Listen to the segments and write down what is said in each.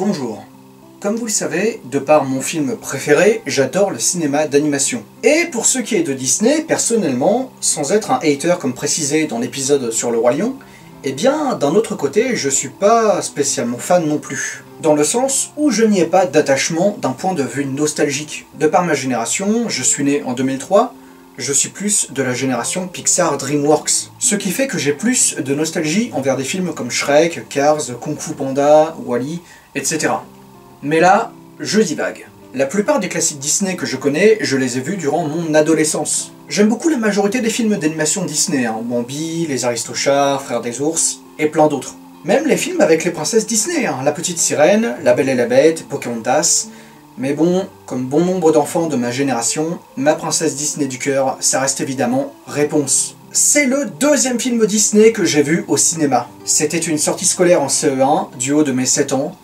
Bonjour. Comme vous le savez, de par mon film préféré, j'adore le cinéma d'animation. Et pour ce qui est de Disney, personnellement, sans être un hater comme précisé dans l'épisode sur le Roi Lion, eh bien, d'un autre côté, je suis pas spécialement fan non plus. Dans le sens où je n'y ai pas d'attachement d'un point de vue nostalgique. De par ma génération, je suis né en 2003, je suis plus de la génération Pixar DreamWorks. Ce qui fait que j'ai plus de nostalgie envers des films comme Shrek, Cars, Kung Fu Panda, Wall-E, etc. Mais là, je divague. La plupart des classiques Disney que je connais, je les ai vus durant mon adolescence. J'aime beaucoup la majorité des films d'animation Disney, Bambi, Les Aristochats, Frères des Ours, et plein d'autres. Même les films avec les princesses Disney, La Petite Sirène, La Belle et la Bête, Pocahontas. Mais bon, comme bon nombre d'enfants de ma génération, ma princesse Disney du cœur, ça reste évidemment Réponse. C'est le deuxième film Disney que j'ai vu au cinéma. C'était une sortie scolaire en CE1, du haut de mes 7 ans,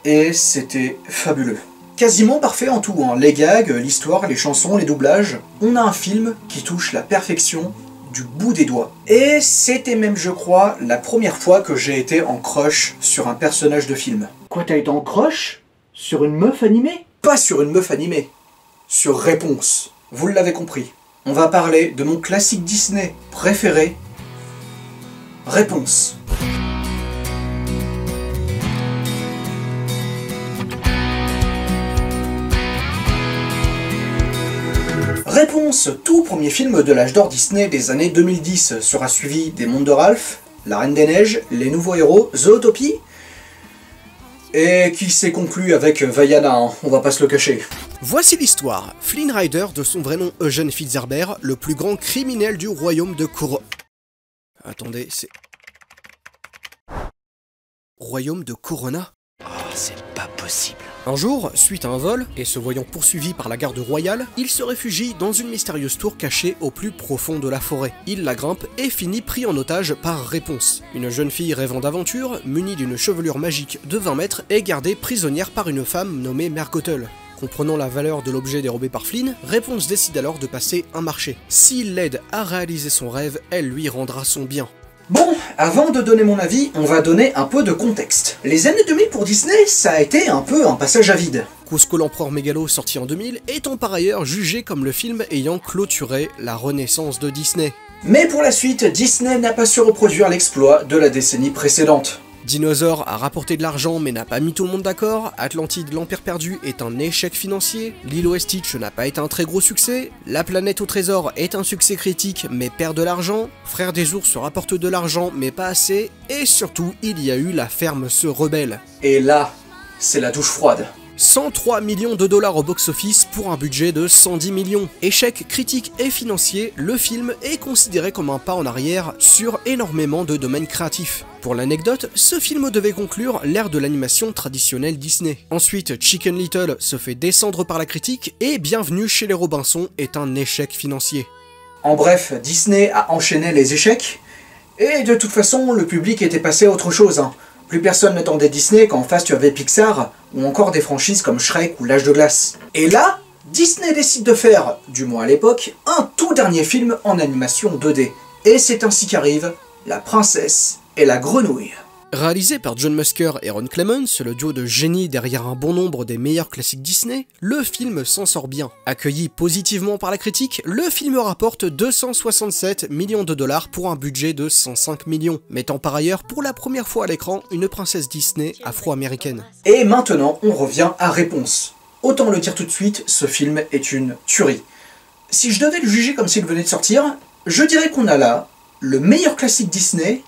et c'était fabuleux. Quasiment parfait en tout, les gags, l'histoire, les chansons, les doublages. On a un film qui touche la perfection du bout des doigts. Et c'était même, je crois, la première fois que j'ai été en crush sur un personnage de film. Quoi, t'as été en crush? Sur une meuf animée? Pas sur une meuf animée, sur Réponse. Vous l'avez compris. On va parler de mon classique Disney préféré, Réponse. Réponse, tout premier film de l'âge d'or Disney des années 2010, sera suivi des Mondes de Ralph, La Reine des Neiges, Les Nouveaux Héros, Zootopie, et qui s'est conclu avec Vaiana, on va pas se le cacher. Voici l'histoire. Flynn Rider, de son vrai nom Eugene Fitzherbert, le plus grand criminel du royaume de Attendez, c'est... Royaume de Corona? Oh, c'est pas possible. Un jour, suite à un vol, et se voyant poursuivi par la garde royale, il se réfugie dans une mystérieuse tour cachée au plus profond de la forêt. Il la grimpe et finit pris en otage par Réponse. Une jeune fille rêvant d'aventure, munie d'une chevelure magique de 20 mètres, est gardée prisonnière par une femme nommée Mère Gothel. Comprenant la valeur de l'objet dérobé par Flynn, Réponse décide alors de passer un marché. S'il l'aide à réaliser son rêve, elle lui rendra son bien. Bon, avant de donner mon avis, on va donner un peu de contexte. Les années 2000 pour Disney, ça a été un peu un passage à vide. Kuzco l'Empereur Mégalo, sorti en 2000, étant par ailleurs jugé comme le film ayant clôturé la renaissance de Disney. Mais pour la suite, Disney n'a pas su reproduire l'exploit de la décennie précédente. Dinosaur a rapporté de l'argent mais n'a pas mis tout le monde d'accord, Atlantide l'Empire perdu est un échec financier, Lilo et Stitch n'a pas été un très gros succès, La planète au trésor est un succès critique mais perd de l'argent, Frères des ours rapporte de l'argent mais pas assez, et surtout il y a eu La ferme se rebelle. Et là, c'est la douche froide. 103 millions de dollars au box-office pour un budget de 110 millions. Échec critique et financier, le film est considéré comme un pas en arrière sur énormément de domaines créatifs. Pour l'anecdote, ce film devait conclure l'ère de l'animation traditionnelle Disney. Ensuite, Chicken Little se fait descendre par la critique et Bienvenue chez les Robinson est un échec financier. En bref, Disney a enchaîné les échecs, et de toute façon, le public était passé à autre chose. Plus personne n'attendait Disney quand en face tu avais Pixar, ou encore des franchises comme Shrek ou L'Âge de Glace. Et là, Disney décide de faire, du moins à l'époque, un tout dernier film en animation 2D. Et c'est ainsi qu'arrive La Princesse et la Grenouille. Réalisé par John Musker et Ron Clements, le duo de génies derrière un bon nombre des meilleurs classiques Disney, le film s'en sort bien. Accueilli positivement par la critique, le film rapporte 267 millions de dollars pour un budget de 105 millions, mettant par ailleurs pour la première fois à l'écran une princesse Disney afro-américaine. Et maintenant, on revient à Réponse. Autant le dire tout de suite, ce film est une tuerie. Si je devais le juger comme s'il venait de sortir, je dirais qu'on a là le meilleur classique Disney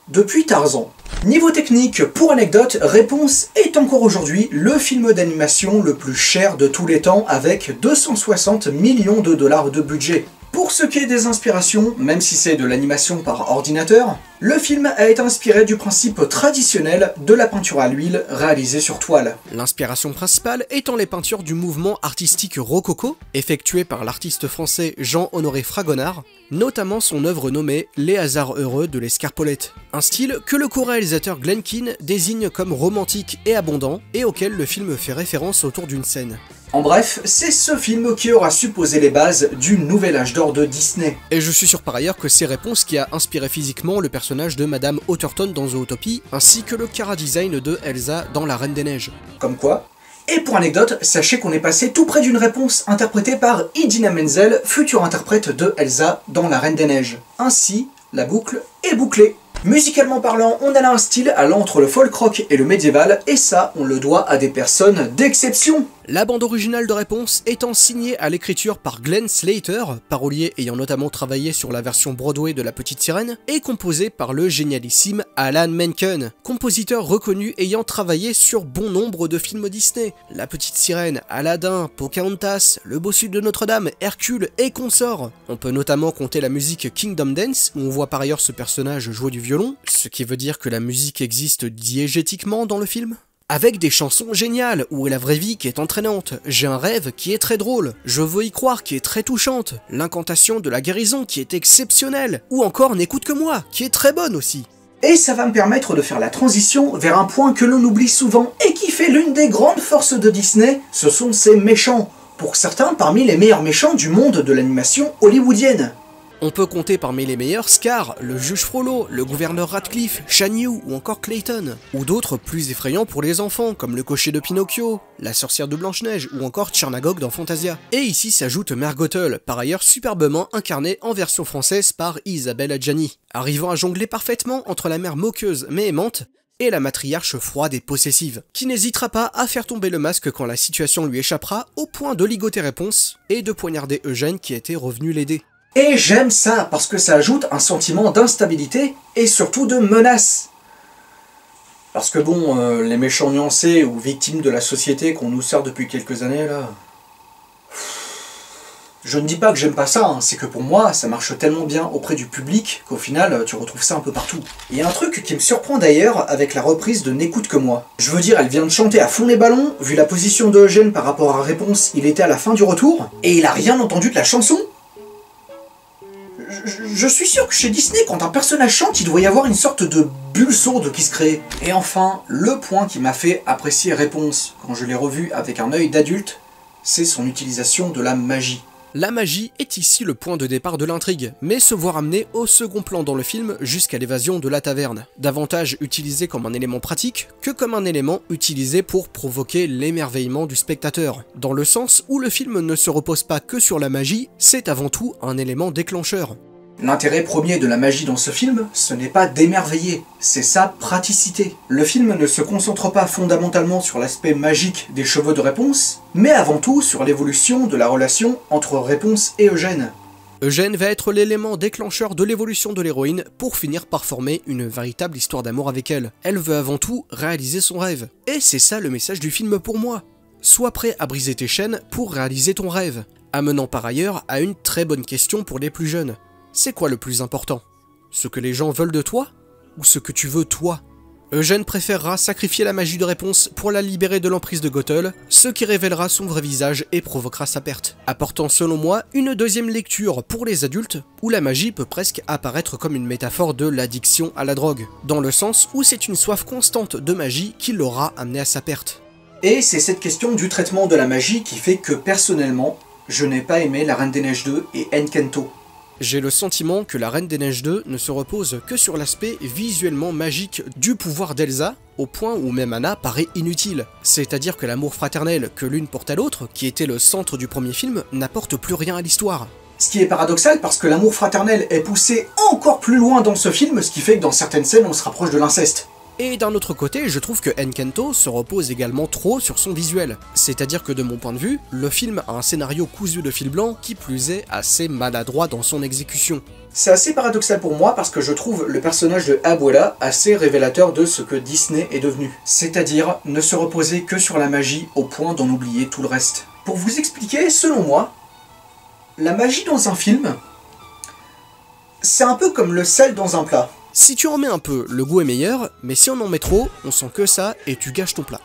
depuis Tarzan. Niveau technique, pour anecdote, Réponse est encore aujourd'hui le film d'animation le plus cher de tous les temps avec 260 millions de dollars de budget. Pour ce qui est des inspirations, même si c'est de l'animation par ordinateur, le film a été inspiré du principe traditionnel de la peinture à l'huile réalisée sur toile. L'inspiration principale étant les peintures du mouvement artistique rococo, effectuées par l'artiste français Jean-Honoré Fragonard, notamment son œuvre nommée Les hasards heureux de l'Escarpolette. Un style que le co-réalisateur Glen Keane désigne comme romantique et abondant, et auquel le film fait référence autour d'une scène. En bref, c'est ce film qui aura su poser les bases du nouvel âge d'or de Disney. Et je suis sûr par ailleurs que c'est Réponse qui a inspiré physiquement le personnage de Madame Otterton dans Zootopie, ainsi que le chara-design de Elsa dans La Reine des Neiges. Comme quoi. Et pour anecdote, sachez qu'on est passé tout près d'une réponse interprétée par Idina Menzel, future interprète de Elsa dans La Reine des Neiges. Ainsi, la boucle est bouclée. Musicalement parlant, on a là un style allant entre le folk rock et le médiéval, et ça, on le doit à des personnes d'exception. La bande originale de Réponse étant signée à l'écriture par Glenn Slater, parolier ayant notamment travaillé sur la version Broadway de La Petite Sirène, et composée par le génialissime Alan Menken, compositeur reconnu ayant travaillé sur bon nombre de films Disney, La Petite Sirène, Aladdin, Pocahontas, Le Bossu de Notre-Dame, Hercule et consorts. On peut notamment compter la musique Kingdom Dance, où on voit par ailleurs ce personnage jouer du violon, ce qui veut dire que la musique existe diégétiquement dans le film. Avec des chansons géniales, Où est la vraie vie qui est entraînante, J'ai un rêve qui est très drôle, Je veux y croire qui est très touchante, L'incantation de la guérison qui est exceptionnelle, ou encore N'écoute que moi, qui est très bonne aussi. Et ça va me permettre de faire la transition vers un point que l'on oublie souvent et qui fait l'une des grandes forces de Disney, ce sont ses méchants. Pour certains, parmi les meilleurs méchants du monde de l'animation hollywoodienne. On peut compter parmi les meilleurs Scar, le juge Frollo, le gouverneur Radcliffe, Shan Yu ou encore Clayton, ou d'autres plus effrayants pour les enfants comme le cocher de Pinocchio, la sorcière de Blanche-Neige ou encore Tchernagog dans Fantasia. Et ici s'ajoute Mère Gothel, par ailleurs superbement incarnée en version française par Isabelle Adjani, arrivant à jongler parfaitement entre la mère moqueuse mais aimante et la matriarche froide et possessive, qui n'hésitera pas à faire tomber le masque quand la situation lui échappera au point de ligoter Réponse et de poignarder Eugène qui était revenu l'aider. Et j'aime ça, parce que ça ajoute un sentiment d'instabilité et surtout de menace. Parce que bon, les méchants nuancés ou victimes de la société qu'on nous sert depuis quelques années là... Je ne dis pas que j'aime pas ça, hein, c'est que pour moi, ça marche tellement bien auprès du public qu'au final, tu retrouves ça un peu partout. Il y a un truc qui me surprend d'ailleurs avec la reprise de N'écoute que moi. Je veux dire, elle vient de chanter à fond les ballons, vu la position de Eugène par rapport à Réponse, il était à la fin du retour, et il a rien entendu de la chanson. Je suis sûr que chez Disney, quand un personnage chante, il doit y avoir une sorte de bulle sourde qui se crée. Et enfin, le point qui m'a fait apprécier Réponse, quand je l'ai revu avec un œil d'adulte, c'est son utilisation de la magie. La magie est ici le point de départ de l'intrigue, mais se voit amenée au second plan dans le film jusqu'à l'évasion de la taverne, davantage utilisé comme un élément pratique que comme un élément utilisé pour provoquer l'émerveillement du spectateur, dans le sens où le film ne se repose pas que sur la magie, c'est avant tout un élément déclencheur. L'intérêt premier de la magie dans ce film, ce n'est pas d'émerveiller, c'est sa praticité. Le film ne se concentre pas fondamentalement sur l'aspect magique des cheveux de Réponse, mais avant tout sur l'évolution de la relation entre Réponse et Eugène. Eugène va être l'élément déclencheur de l'évolution de l'héroïne pour finir par former une véritable histoire d'amour avec elle. Elle veut avant tout réaliser son rêve. Et c'est ça le message du film pour moi. Sois prêt à briser tes chaînes pour réaliser ton rêve. Amenant par ailleurs à une très bonne question pour les plus jeunes. C'est quoi le plus important? Ce que les gens veulent de toi? Ou ce que tu veux toi? Eugène préférera sacrifier la magie de Réponse pour la libérer de l'emprise de Gothel, ce qui révélera son vrai visage et provoquera sa perte. Apportant selon moi une deuxième lecture pour les adultes, où la magie peut presque apparaître comme une métaphore de l'addiction à la drogue, dans le sens où c'est une soif constante de magie qui l'aura amené à sa perte. Et c'est cette question du traitement de la magie qui fait que personnellement, je n'ai pas aimé La Reine des Neiges 2 et Encanto. J'ai le sentiment que La Reine des Neiges 2 ne se repose que sur l'aspect visuellement magique du pouvoir d'Elsa, au point où même Anna paraît inutile. C'est-à-dire que l'amour fraternel que l'une porte à l'autre, qui était le centre du premier film, n'apporte plus rien à l'histoire. Ce qui est paradoxal parce que l'amour fraternel est poussé encore plus loin dans ce film, ce qui fait que dans certaines scènes on se rapproche de l'inceste. Et d'un autre côté, je trouve que Encanto se repose également trop sur son visuel. C'est-à-dire que de mon point de vue, le film a un scénario cousu de fil blanc qui plus est assez maladroit dans son exécution. C'est assez paradoxal pour moi parce que je trouve le personnage de Abuela assez révélateur de ce que Disney est devenu. C'est-à-dire ne se reposer que sur la magie au point d'en oublier tout le reste. Pour vous expliquer, selon moi, la magie dans un film, c'est un peu comme le sel dans un plat. Si tu en mets un peu, le goût est meilleur, mais si on en met trop, on sent que ça et tu gâches ton plat.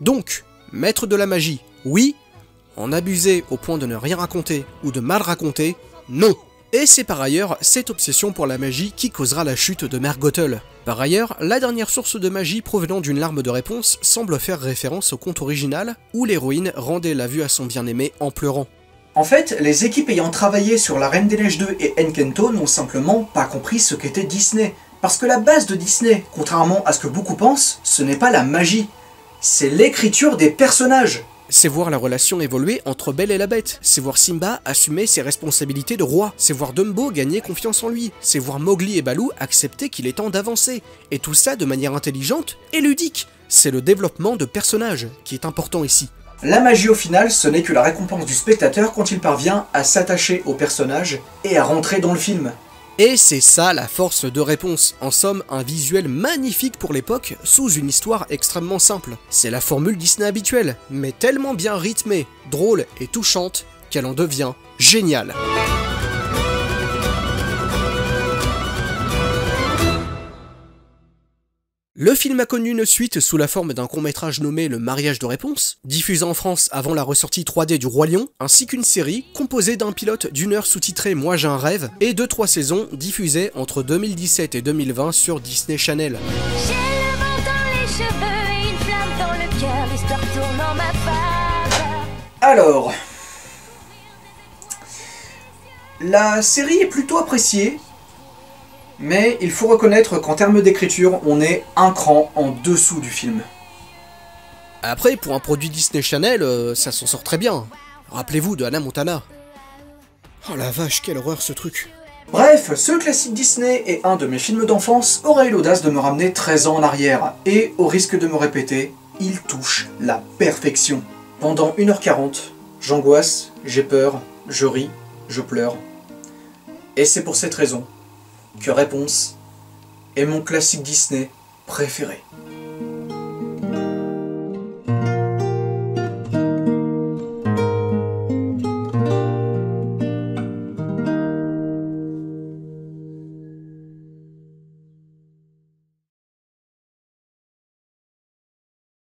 Donc, mettre de la magie, oui. En abuser au point de ne rien raconter ou de mal raconter, non. Et c'est par ailleurs cette obsession pour la magie qui causera la chute de Mère Gothel. Par ailleurs, la dernière source de magie provenant d'une larme de réponse semble faire référence au conte original, où l'héroïne rendait la vue à son bien-aimé en pleurant. En fait, les équipes ayant travaillé sur La Reine des Neiges 2 et Encanto n'ont simplement pas compris ce qu'était Disney. Parce que la base de Disney, contrairement à ce que beaucoup pensent, ce n'est pas la magie, c'est l'écriture des personnages. C'est voir la relation évoluer entre Belle et la Bête, c'est voir Simba assumer ses responsabilités de roi, c'est voir Dumbo gagner confiance en lui, c'est voir Mowgli et Baloo accepter qu'il est temps d'avancer, et tout ça de manière intelligente et ludique. C'est le développement de personnages qui est important ici. La magie au final, ce n'est que la récompense du spectateur quand il parvient à s'attacher au personnage et à rentrer dans le film. Et c'est ça la force de Réponse, en somme un visuel magnifique pour l'époque, sous une histoire extrêmement simple. C'est la formule Disney habituelle, mais tellement bien rythmée, drôle et touchante, qu'elle en devient géniale. Le film a connu une suite sous la forme d'un court-métrage nommé Le Mariage de Réponse, diffusé en France avant la ressortie 3D du Roi Lion, ainsi qu'une série composée d'un pilote d'1 heure sous-titré Moi j'ai un rêve, et de 3 saisons diffusées entre 2017 et 2020 sur Disney Channel. J'ai le vent dans les cheveux et une flamme dans le cœur, l'histoire tourne en ma faveur. Alors... La série est plutôt appréciée, mais il faut reconnaître qu'en termes d'écriture, on est un cran en dessous du film. Après, pour un produit Disney Channel, ça s'en sort très bien. Rappelez-vous de Hannah Montana. Oh la vache, quelle horreur ce truc. Bref, ce classique Disney est un de mes films d'enfance, aurait eu l'audace de me ramener 13 ans en arrière, et au risque de me répéter, il touche la perfection. Pendant 1h40, j'angoisse, j'ai peur, je ris, je pleure. Et c'est pour cette raison que Réponse est mon classique Disney préféré.